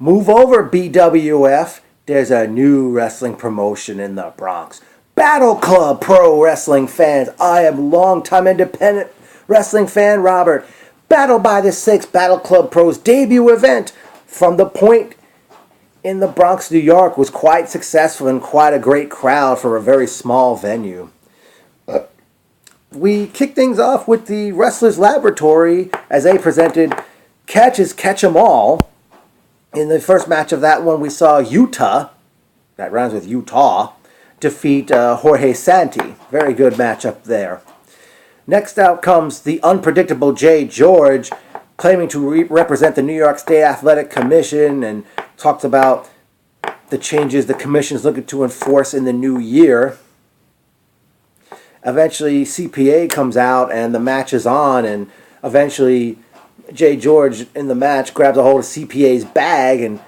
Move over, BWF. There's a new wrestling promotion in the Bronx. BattleClub Pro Wrestling fans. I am longtime independent wrestling fan Robert. Battle by the Six, BattleClub Pro's debut event from the Point in the Bronx, New York, was quite successful and quite a great crowd for a very small venue. We kicked things off with the Wrestlers Laboratory as they presented Catches Catch 'Em All. In the first match of that one, we saw Utah, that rhymes with Utah, defeat Jorge Santi. Very good matchup there. Next out comes the unpredictable Jay George, claiming to represent the New York State Athletic Commission, and talks about the changes the commission is looking to enforce in the new year. Eventually, CPA comes out, and the match is on, and eventually Jay George in the match grabs a hold of CPA's bag and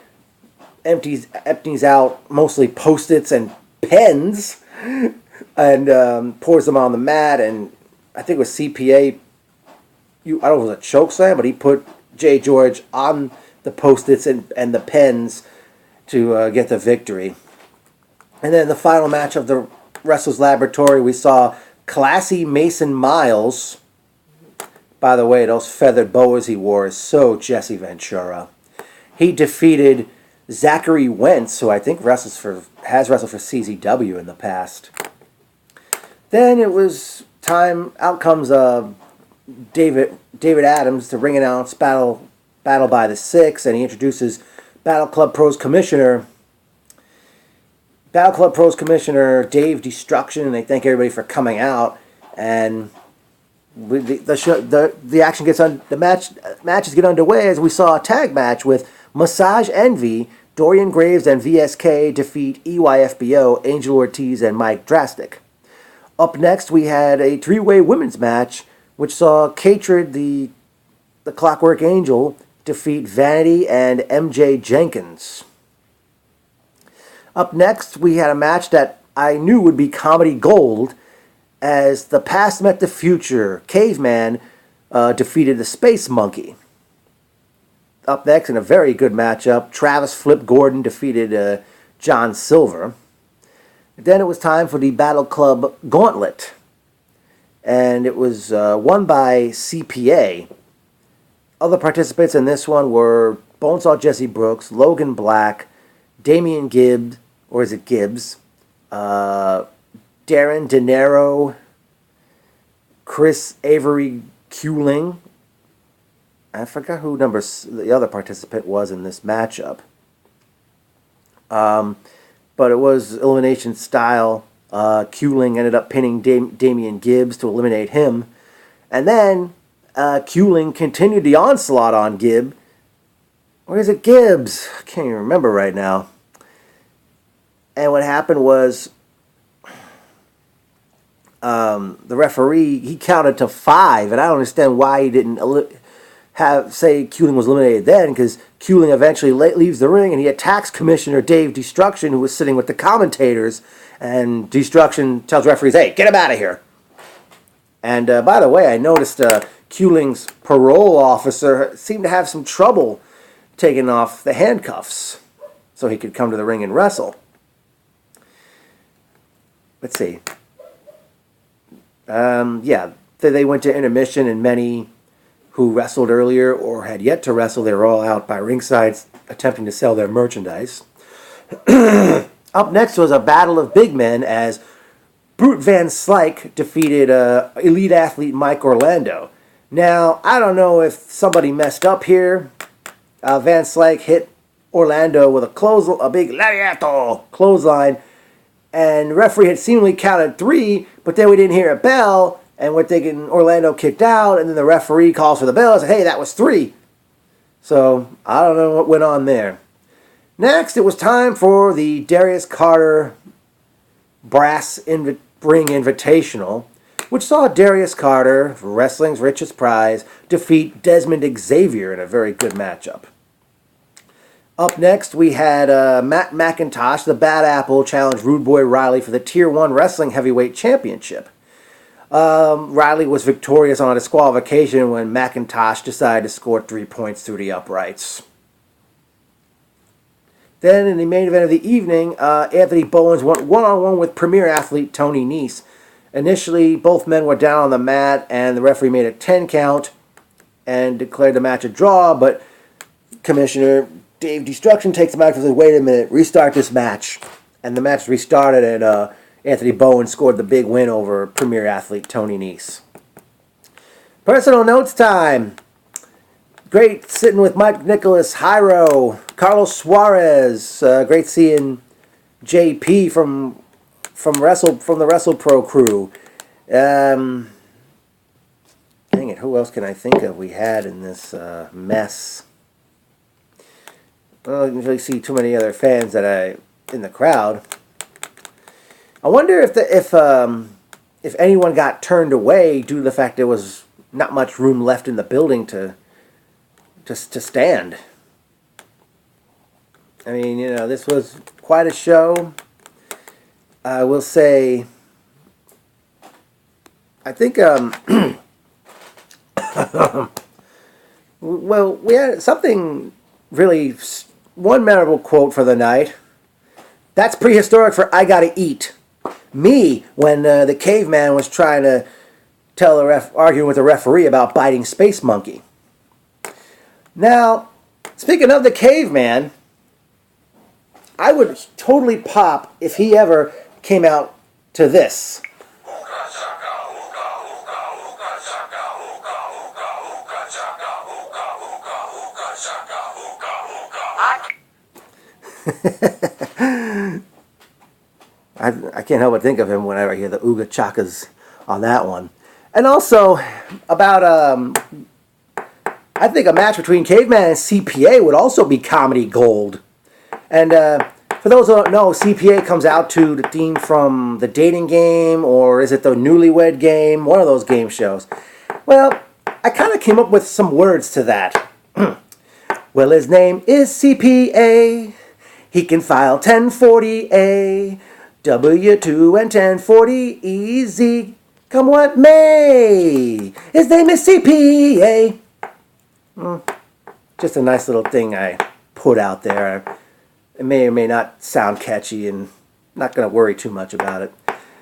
empties out mostly Post-its and pens and pours them on the mat, and I think it was CPA, I don't know if it was a choke slam, but he put Jay George on the Post-its and the pens to get the victory. And then the final match of the Wrestlers Laboratory, we saw Classy Mason Miles. By the way, those feathered boas he wore is so Jesse Ventura. He defeated Zachary Wentz, who I think has wrestled for CZW in the past. Then it was time. Out comes David Adams to ring announce Battle by the Six, and he introduces BattleClub Pro's commissioner Dave Destruction, and they thank everybody for coming out. And the action gets on. The matches get underway as we saw a tag match with Massage Envy, Dorian Graves, and VSK defeat EYFBO, Angel Ortiz, and Mike Drastic. Up next, we had a three-way women's match, which saw Katrid, the Clockwork Angel, defeat Vanity and MJ Jenkins. Up next, we had a match that I knew would be comedy gold, as the past met the future. Caveman defeated the Space Monkey. Up next, in a very good matchup, Travis Flip Gordon defeated John Silver. Then it was time for the Battle Club Gauntlet, and it was won by CPA. Other participants in this one were Bonesaw Jesse Brooks, Logan Black, Damian Gibbs, or is it Gibbs, Darren De Niro, Chris Avery Kuling. I forgot who the other participant was in this matchup. But it was elimination style. Kuling ended up pinning Damian Gibbs to eliminate him. And then Kuling continued the onslaught on Gibbs. Or is it Gibbs? I can't even remember right now. And what happened was the referee, he counted to 5, and I don't understand why he didn't say Kuling was eliminated then, because Kuling eventually leaves the ring and he attacks Commissioner Dave Destruction, who was sitting with the commentators, and Destruction tells referees, "Hey, get him out of here." And by the way, I noticed Kuling's parole officer seemed to have some trouble taking off the handcuffs so he could come to the ring and wrestle. Let's see. They went to intermission, and many who wrestled earlier or had yet to wrestle, they were all out by ringside attempting to sell their merchandise. Up next was a battle of big men as Brute Van Slyke defeated elite athlete Mike Orlando. Now, I don't know if somebody messed up here. Van Slyke hit Orlando with a big lariato clothesline, and the referee had seemingly counted 3, but then we didn't hear a bell, and we're thinking Orlando kicked out, and then the referee calls for the bell and says, "Hey, that was 3." So, I don't know what went on there. Next, it was time for the Darius Carter Brass Ring Invitational, which saw Darius Carter, wrestling's richest prize, defeat Desmond Xavier in a very good matchup. Up next, we had Matt McIntosh, the Bad Apple, challenge Rude Boy Riley for the Tier 1 Wrestling Heavyweight Championship. Riley was victorious on a disqualification when McIntosh decided to score 3 points through the uprights. Then in the main event of the evening, Anthony Bowens went one-on-one with premier athlete Tony Nese. Initially, both men were down on the mat, and the referee made a 10 count and declared the match a draw, but Commissioner Dave Destruction takes the match and says, wait a minute, restart this match. And the match restarted, and Anthony Bowens scored the big win over premier athlete Tony Nese. Personal notes time. Great sitting with Mike Nicholas, Jairo, Carlos Suarez. Great seeing JP from the WrestlePro crew. Dang it, who else can I think of we had in this mess? Well, I didn't really see too many other fans in the crowd. I wonder if anyone got turned away due to the fact there was not much room left in the building to stand. I mean, this was quite a show. I will say, I think, well, we had something really, one memorable quote for the night. That's prehistoric for I gotta eat. Me, when the caveman was trying to arguing with the referee about biting Space Monkey. Now, speaking of the caveman, I would totally pop if he ever came out to this. I can't help but think of him whenever I hear the Ooga Chakas on that one. And also, about, I think a match between Caveman and CPA would also be comedy gold. And for those who don't know, CPA comes out to the theme from The Dating Game, or is it The Newlywed Game? One of those game shows. Well, I kind of came up with some words to that. Well, his name is CPA. He can file 1040A, W2 and 1040 easy. Come what may. His name is CPA. Just a nice little thing I put out there. It may or may not sound catchy, and not going to worry too much about it.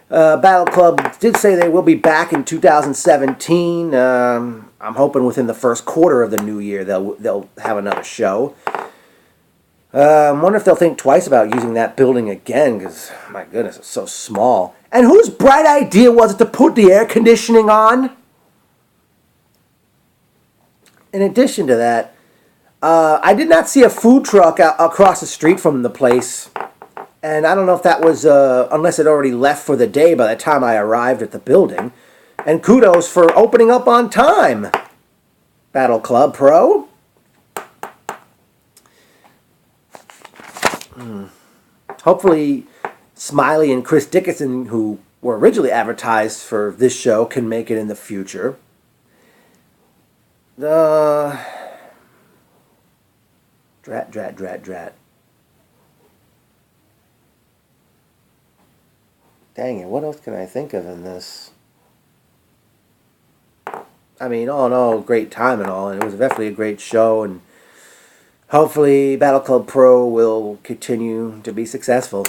Battle Club did say they will be back in 2017. I'm hoping within the first quarter of the new year they'll have another show. I wonder if they'll think twice about using that building again, because, my goodness, it's so small. And whose bright idea was it to put the air conditioning on? In addition to that, I did not see a food truck across the street from the place. And I don't know if that was, unless it already left for the day by the time I arrived at the building. And kudos for opening up on time, Battle Club Pro. Hopefully, Smiley and Chris Dickinson, who were originally advertised for this show, can make it in the future. Drat. Dang it, what else can I think of in this? I mean, all in all, great time and all, and it was definitely a great show, and hopefully Battle Club Pro will continue to be successful.